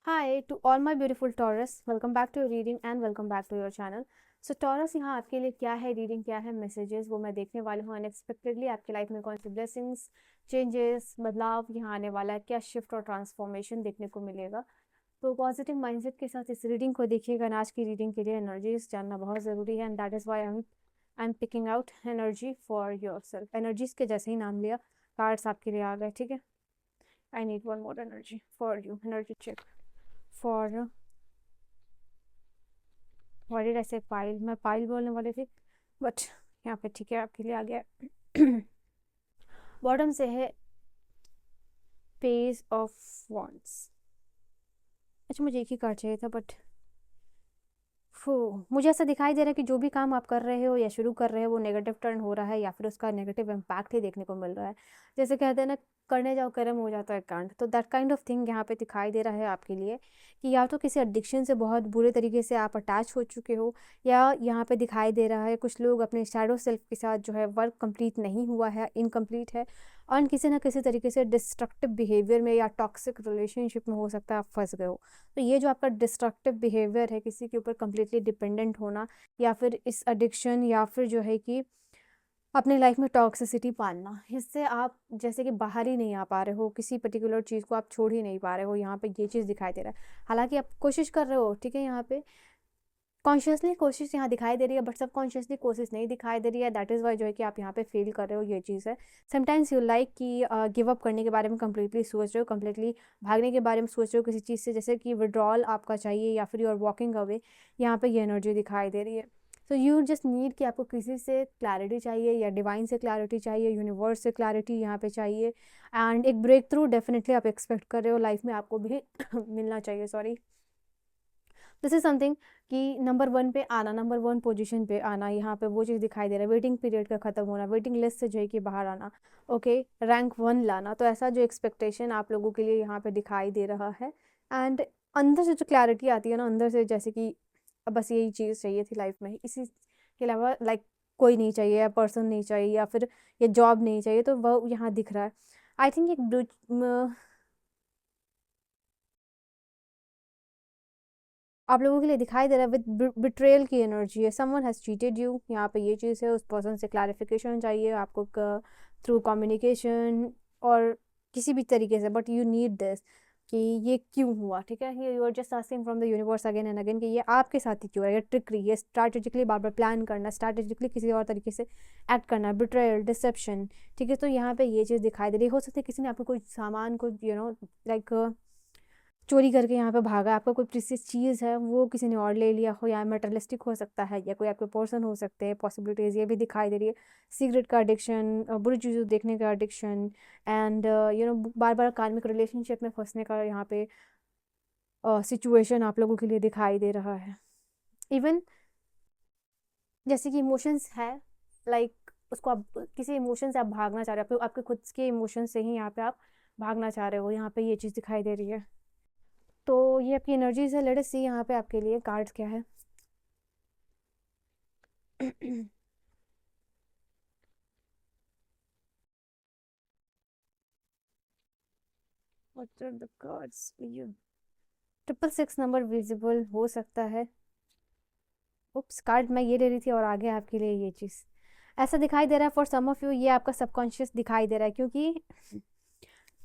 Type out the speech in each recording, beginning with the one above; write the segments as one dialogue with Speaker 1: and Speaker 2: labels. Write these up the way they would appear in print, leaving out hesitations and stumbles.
Speaker 1: Hi to all my beautiful Taurus. Welcome back to your reading and welcome back to your channel. So Taurus यहाँ आपके लिए क्या है reading, क्या है मैसेजेस, वो मैं देखने वाली हूँ। अनएक्सपेक्टेडली आपकी लाइफ में कौन सी ब्लेसिंग्स, चेंजेस, बदलाव यहाँ आने वाला है, क्या शिफ्ट और ट्रांसफॉर्मेशन देखने को मिलेगा। तो पॉजिटिव माइंडसेट के साथ इस रीडिंग को देखिएगा। आज की रीडिंग के लिए एनर्जीज जानना बहुत ज़रूरी है and that is why I am picking out energy for your self. Energies के जैसे ही नाम लिया, कार्ड्स आपके लिए आ गए। ठीक है, I need one more energy for you. Energy check for what did I say, pile. मैं पाइल बोलने वाली थी बट यहाँ पे ठीक है आपके लिए आ गया। बॉटम से है पेज ऑफ वॉन्ड्स। अच्छा, मुझे एक ही कार्ड चाहिए था बट मुझे ऐसा दिखाई दे रहा है कि जो भी काम आप कर रहे हो या शुरू कर रहे हो वो नेगेटिव टर्न हो रहा है या फिर उसका नेगेटिव इम्पैक्ट ही देखने को मिल रहा है। जैसे कहते हैं ना, करने जाओ कर्म हो जाता है कांड। तो दैट काइंड ऑफ थिंग यहाँ पे दिखाई दे रहा है आपके लिए कि या तो किसी एडिक्शन से बहुत बुरे तरीके से आप अटैच हो चुके हो, या यहाँ पे दिखाई दे रहा है कुछ लोग अपने शैडो सेल्फ के साथ जो है वर्क कंप्लीट नहीं हुआ है, इनकम्प्लीट है, और किसी ना किसी तरीके से डिस्ट्रक्टिव बिहेवियर में या टॉक्सिक रिलेशनशिप में हो सकता है आप फंस गए हो। तो ये जो आपका डिस्ट्रक्टिव बिहेवियर है, किसी के ऊपर कम्प्लीटली डिपेंडेंट होना, या फिर इस एडिक्शन, या फिर जो है कि अपने लाइफ में टॉक्सिसिटी पालना, इससे आप जैसे कि बाहर ही नहीं आ पा रहे हो, किसी पर्टिकुलर चीज़ को आप छोड़ ही नहीं पा रहे हो। यहाँ पे ये चीज़ दिखाई दे रहा है। हालांकि आप कोशिश कर रहे हो, ठीक है, यहाँ पे कॉन्शियसली कोशिश यहाँ दिखाई दे रही है बट सब कॉन्शियसली कोशिश नहीं दिखाई दे रही है। दैट इज़ वाई जो है कि आप यहाँ पे फेल कर रहे हो। ये चीज़ है। समटाइम्स यू लाइक कि गिव अप करने के बारे में कम्प्लीटली सोच रहे हो, कम्प्लीटली भागने के बारे में सोच रहे हो किसी चीज़ से, जैसे कि विड्रॉल आपका चाहिए या फिर यू आर वॉकिंग अवे। यहाँ पे ये एनर्जी दिखाई दे रही है। तो यू जस्ट नीड कि आपको किसी से क्लैरिटी चाहिए, या डिवाइन से क्लैरिटी चाहिए, यूनिवर्स से क्लैरिटी यहाँ पे चाहिए, एंड एक ब्रेक थ्रू डेफिनेटली आप एक्सपेक्ट कर रहे हो लाइफ में, आपको भी मिलना चाहिए। सॉरी, दिस इज समथिंग कि नंबर वन पे आना, नंबर वन पोजीशन पे आना, यहाँ पे वो चीज़ दिखाई दे रहा है। वेटिंग पीरियड का खत्म होना, वेटिंग लिस्ट से जो है कि बाहर आना, ओके, रैंक वन लाना। तो ऐसा जो एक्सपेक्टेशन आप लोगों के लिए यहाँ पे दिखाई दे रहा है। एंड अंदर से जो क्लैरिटी आती है ना, अंदर से, जैसे कि अब बस यही चीज़ चाहिए थी लाइफ में, इसी के अलावा लाइक कोई नहीं चाहिए, या पर्सन नहीं चाहिए, या फिर ये जॉब नहीं चाहिए, तो वह यहाँ दिख रहा है। आई थिंक एक आप लोगों के लिए दिखाई दे रहा है विद बिट्रेयल की एनर्जी है। समवन हैज़ चीटेड यू, यहाँ पे ये चीज़ है। उस पर्सन से क्लैरिफिकेशन चाहिए आपको थ्रू कम्युनिकेशन और किसी भी तरीके से, बट यू नीड दिस कि ये क्यों हुआ। ठीक है, ये you are just asking from the universe again and again कि ये आपके साथ ही क्यों है, ये ट्रिकरी, ये स्ट्रैटेजिकली बार बार प्लान करना, स्ट्रैटेजिकली किसी और तरीके से एक्ट करना, बिट्रेयल, डिसेप्शन। ठीक है, तो यहाँ पे ये चीज़ दिखाई दे रही है। हो सकता है किसी ने आपको कोई सामान को लाइक चोरी करके यहाँ पे भागा, आपका कोई प्रीसियस चीज़ है वो किसी ने और ले लिया हो, या मटेरियलिस्टिक हो सकता है, या कोई आपके पर्सन हो सकते हैं। पॉसिबिलिटीज़ ये भी दिखाई दे रही है। सिगरेट का एडिक्शन, बुरी चीज़ों देखने का एडिक्शन, एंड बार बार कार्मिक रिलेशनशिप में फंसने का यहाँ पे सिचुएशन आप लोगों के लिए दिखाई दे रहा है। इवन जैसे कि इमोशंस है, लाइक उसको आप किसी इमोशन से आप भागना चाह रहे हो, आपके खुद के इमोशन से ही यहाँ पे आप भागना चाह रहे हो। यहाँ पे ये चीज़ दिखाई दे रही है। तो ये आपकी एनर्जीज है। लेट अस सी यहाँ पे आपके लिए कार्ड्स क्या है। What are the cards for you? 666 number visible हो सकता है। उप्स, कार्ड मैं ये ले रही थी और आगे आपके लिए ये चीज़ ऐसा दिखाई दे रहा है। फॉर सम ऑफ यू ये आपका सबकॉन्शियस दिखाई दे रहा है, क्योंकि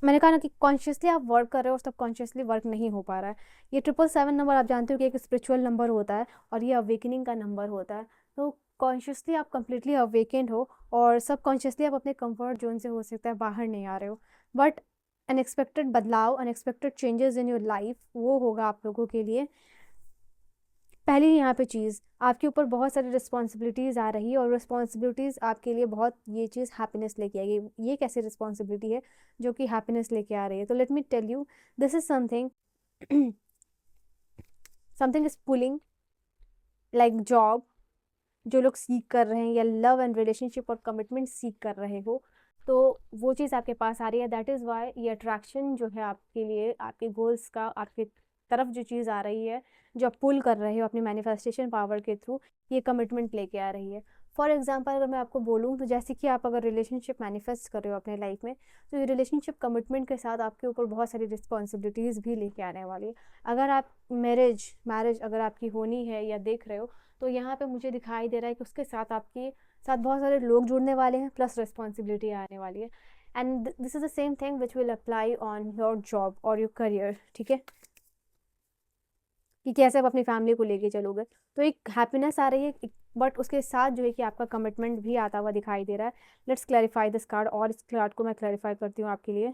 Speaker 1: मैंने कहा ना कि कॉन्शियसली आप वर्क कर रहे हो और सबकॉन्शियसली वर्क नहीं हो पा रहा है। ये 777 नंबर आप जानते हो कि एक स्पिरिचुअल नंबर होता है और ये अवेकनिंग का नंबर होता है। तो कॉन्शियसली आप कंप्लीटली अवेकेंड हो, और सबकॉन्शियसली आप अपने कंफर्ट जोन से हो सकता है बाहर नहीं आ रहे हो, बट अनएक्सपेक्टेड बदलाव, unexpected changes in your life वो होगा आप लोगों के लिए। पहली यहाँ पे चीज़, आपके ऊपर बहुत सारी रिस्पॉन्सिबिलिटीज़ आ रही है, और रिस्पॉन्सिबिलिटीज़ आपके लिए बहुत, ये चीज़ हैप्पीनेस लेके आएगी। ये कैसी रिस्पॉन्सिबिलिटी है जो कि हैप्पीनेस लेके आ रही है? तो let me tell you, this is something something is pulling, like job जो लोग सीख कर रहे हैं, या लव एंड रिलेशनशिप और कमिटमेंट सीख कर रहे हो, तो वो चीज़ आपके पास आ रही है। दैट इज़ वाई ये अट्रैक्शन जो है आपके लिए, आपके गोल्स का आपके तरफ जो चीज़ आ रही है, जो आप पुल कर रहे हो अपनी मैनिफेस्टेशन पावर के थ्रू, ये कमिटमेंट लेके आ रही है। फॉर एग्जांपल अगर मैं आपको बोलूँ तो जैसे कि आप अगर रिलेशनशिप मैनिफेस्ट कर रहे हो अपने लाइफ में, तो ये रिलेशनशिप कमिटमेंट के साथ आपके ऊपर बहुत सारी रिस्पॉन्सिबिलिटीज़ भी लेके आने वाली है। अगर आप मैरिज अगर आपकी होनी है या देख रहे हो, तो यहाँ पे मुझे दिखाई दे रहा है कि उसके साथ आपके साथ बहुत सारे लोग जुड़ने वाले हैं, प्लस रिस्पॉन्सिबिलिटी आने वाली है। And this is the same thing which will apply on your job और योर करियर, ठीक है, कि कैसे आप अपनी फैमिली को लेके चलोगे। तो एक हैप्पीनेस आ रही है, बट उसके साथ जो है कि आपका कमिटमेंट भी आता हुआ दिखाई दे रहा है। लेट्स क्लैरिफाई दिस कार्ड, और इस कार्ड को मैं क्लैरिफाई करती हूँ आपके लिए।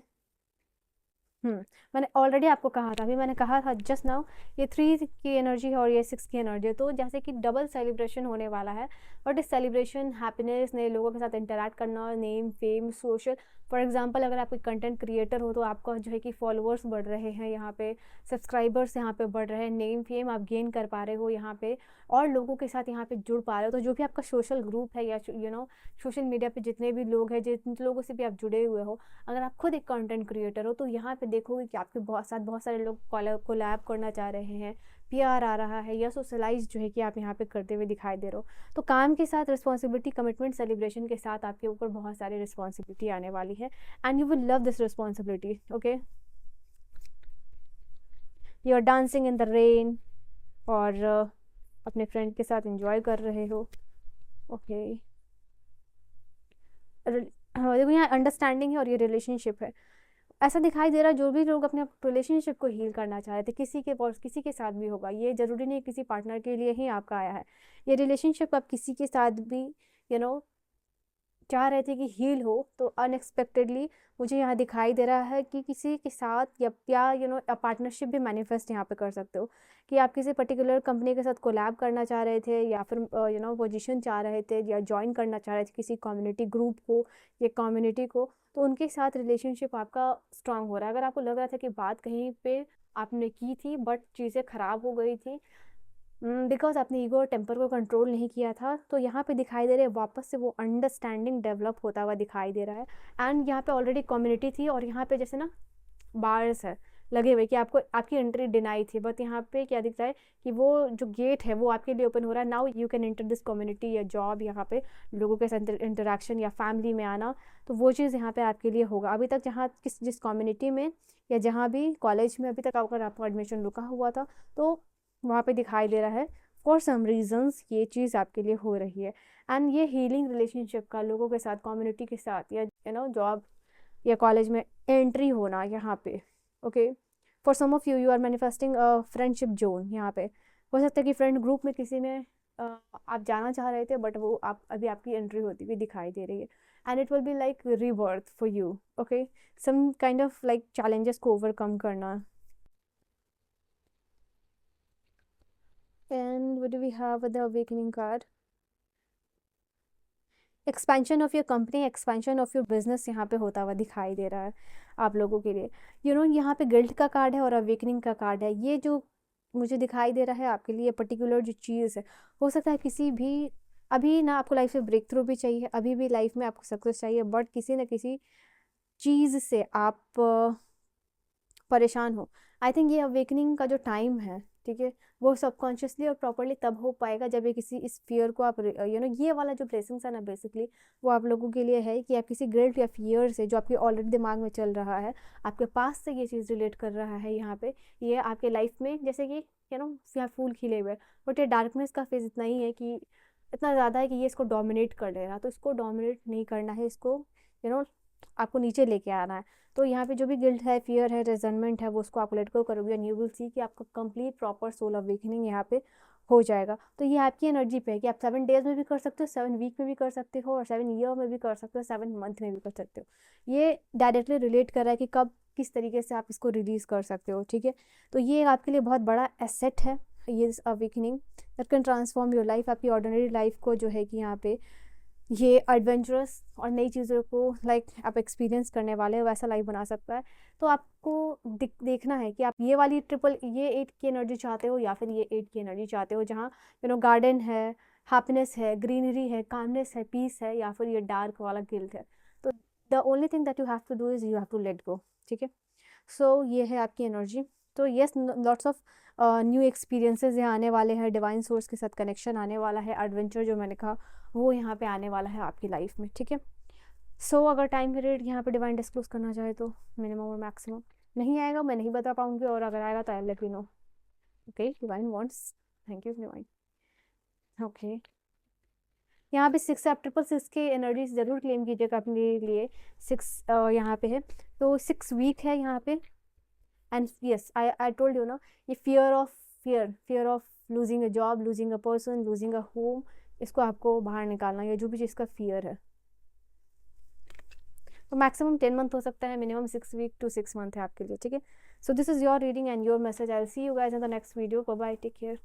Speaker 1: मैंने ऑलरेडी आपको कहा था, अभी मैंने कहा था जस्ट नाउ, ये 3 की एनर्जी है और ये 6 की एनर्जी है, तो जैसे कि डबल सेलिब्रेशन होने वाला है। बट इस सेलिब्रेशन हैप्पीनेस, नए लोगों के साथ इंटरैक्ट करना, name fame social, for example अगर आप कोई कंटेंट क्रिएटर हो तो आपका जो है कि फॉलोअर्स बढ़ रहे हैं यहाँ पे, सब्सक्राइबर्स यहाँ पे बढ़ रहे हैं, नेम फेम आप गेन कर पा रहे हो यहाँ पे, और लोगों के साथ यहाँ पे जुड़ पा रहे हो। तो जो भी आपका सोशल ग्रुप है या सोशल मीडिया पे जितने भी लोग हैं, जिन लोगों से भी आप जुड़े हुए हो, अगर आप खुद एक कंटेंट क्रिएटर हो तो यहाँ पे देखोगे कि आपके बहुत सारे लोग कोलैब करना चाह रहे हैं, पीआर आ रहा है, या सोशलाइज जो है कि आप यहाँ पे करते हुए दिखाई दे रहे हो। तो काम के साथ रिस्पॉन्सिबिलिटी, कमिटमेंट, सेलिब्रेशन के साथ आपके ऊपर बहुत सारी रिस्पॉन्सिबिलिटी आने वाली है, and you will love this responsibility. Okay, you are dancing in the rain, और अपने फ्रेंड के साथ एंजॉय कर रहे हो। ओके, देखो यहाँ अंडरस्टैंडिंग है और ये रिलेशनशिप है। ऐसा दिखाई दे रहा है जो भी लोग अपने रिलेशनशिप को हील करना चाह रहे थे, किसी के साथ भी होगा, ये ज़रूरी नहीं किसी पार्टनर के लिए ही आपका आया है। ये रिलेशनशिप आप किसी के साथ भी यू नो चाह रहे थे कि हील हो, तो अनएक्सपेक्टेडली मुझे यहाँ दिखाई दे रहा है कि किसी के साथ या पार्टनरशिप भी मैनिफेस्ट यहाँ पे कर सकते हो, कि आप किसी पर्टिकुलर कंपनी के साथ कोलैब करना चाह रहे थे, या फिर पोजीशन चाह रहे थे, या ज्वाइन करना चाह रहे थे किसी कम्युनिटी ग्रुप को या कम्युनिटी को, तो उनके साथ रिलेशनशिप आपका स्ट्रांग हो रहा है। अगर आपको लग रहा था कि बात कहीं पे आपने की थी बट चीज़ें ख़राब हो गई थी, बिकॉज आपने ईगो और टेम्पर को कंट्रोल नहीं किया था, तो यहाँ पे दिखाई दे रहे हैं वापस से वो अंडरस्टैंडिंग डेवलप होता हुआ दिखाई दे रहा है। एंड यहाँ पे ऑलरेडी कम्युनिटी थी, और यहाँ पे जैसे ना बार्स है लगे हुए कि आपको आपकी एंट्री डिनाई थी, बट यहाँ पे क्या दिखता है कि वो जो गेट है वो आपके लिए ओपन हो रहा है। Now you can enter this community या जॉब, यहाँ पे लोगों के साथ इंटरेक्शन या फैमिली में आना, तो वो चीज़ यहाँ पे आपके लिए होगा। अभी तक जहाँ जिस कम्युनिटी में या जहाँ भी कॉलेज में अभी तक अगर आपका एडमिशन रुका हुआ था, तो वहाँ पे दिखाई दे रहा है फॉर सम रीजंस ये चीज़ आपके लिए हो रही है। एंड ये हीलिंग रिलेशनशिप का लोगों के साथ, कम्युनिटी के साथ, या जॉब या कॉलेज में एंट्री होना यहाँ पे। Okay, for some of you, you are manifesting a friendship zone. यहाँ पे हो सकता है कि फ्रेंड ग्रुप में किसी में आप जाना चाह रहे थे, बट वो आप अभी आपकी एंट्री होती हुई दिखाई दे रही है, and it will be like rebirth for you. Okay, some kind of like challenges को ओवरकम करना। And what do we have with the awakening card? Expansion of your company, expansion of your business यहाँ पे होता हुआ दिखाई दे रहा है आप लोगों के लिए। यहाँ पे गिल्ट का कार्ड है और अवेकनिंग का कार्ड है। ये जो मुझे दिखाई दे रहा है आपके लिए पर्टिकुलर जो चीज़ है, हो सकता है किसी भी अभी ना आपको लाइफ में ब्रेक थ्रू भी चाहिए, अभी भी लाइफ में आपको सक्सेस चाहिए, बट किसी न किसी चीज़ से आप परेशान हो। आई थिंक ये अवेकनिंग का जो टाइम है, ठीक है, वो सबकॉन्शियसली और प्रॉपरली तब हो पाएगा जब ये किसी इस फियर को आप ये वाला जो ब्लेसिंग्स है ना, बेसिकली वो आप लोगों के लिए है कि आप किसी गिल्ट या फियर से जो आपके ऑलरेडी दिमाग में चल रहा है, आपके पास से ये चीज़ रिलेट कर रहा है यहाँ पे, ये आपके लाइफ में जैसे कि यहाँ फूल खिले हुए, बट ये डार्कनेस का फेज इतना ही है कि इतना ज़्यादा है कि ये इसको डोमिनेट कर ले रहा, तो इसको डोमिनेट नहीं करना है, इसको आपको नीचे लेके आना है। तो यहाँ पे जो भी गिल्ट है, फियर है, रेजनमेंट है, वो उसको आप लेट गो करोगे, एंड यू विल सी कि आपका कंप्लीट प्रॉपर सोल अवेकनिंग यहाँ पे हो जाएगा। तो ये आपकी एनर्जी पे है कि आप 7 डेज में भी कर सकते हो, 7 वीक में भी कर सकते हो, और 7 ईयर में भी कर सकते हो, 7 मंथ में भी कर सकते हो। ये डायरेक्टली रिलेट कर रहा है कि कब किस तरीके से आप इसको रिलीज़ कर सकते हो, ठीक है। तो ये आपके लिए बहुत बड़ा एसेट है, ये awakening that can transform your life. आपकी ऑर्डिनरी लाइफ को जो है कि यहाँ पे ये एडवेंचरस और नई चीज़ों को आप एक्सपीरियंस करने वाले हो, वैसा लाइफ बना सकता है। तो आपको देखना है कि आप ये वाली ये 8 की एनर्जी चाहते हो या फिर ये 8 की एनर्जी चाहते हो, जहाँ गार्डन है, हैप्पीनेस है, ग्रीनरी है, कामनेस है, पीस है, या फिर ये डार्क वाला गिल्ट है। तो the only thing that you have to do is you have to let go, ठीक है। सो ये है आपकी एनर्जी। तो yes, lots of new experiences यहाँ आने वाले हैं, डिवाइन सोर्स के साथ कनेक्शन आने वाला है, एडवेंचर जो मैंने कहा वो यहाँ पे आने वाला है आपकी लाइफ में, ठीक है। सो अगर टाइम पीरियड यहाँ पे डिवाइन डिस्क्लोज करना चाहे तो मिनिमम और मैक्सिमम नहीं आएगा, मैं नहीं बता पाऊंगी, और अगर आएगा तो I let you know. Okay divine wants, thank you divine. Okay यहाँ पे 6 आप 666 के एनर्जी जरूर क्लेम कीजिएगा अपने लिए। 6 यहाँ पे है, तो 6 वीक है यहाँ पे। And yes I told you ना, ये fear of losing a job, losing a person, losing a home, इसको आपको बाहर निकालना, या जो भी चीज़ का फियर है। तो मैक्सिमम 10 मंथ हो सकता है, मिनिमम 6 वीक टू 6 मंथ है आपके लिए, ठीक है। So this is your reading and your message. I will see you guys in the next video. Bye bye, take care.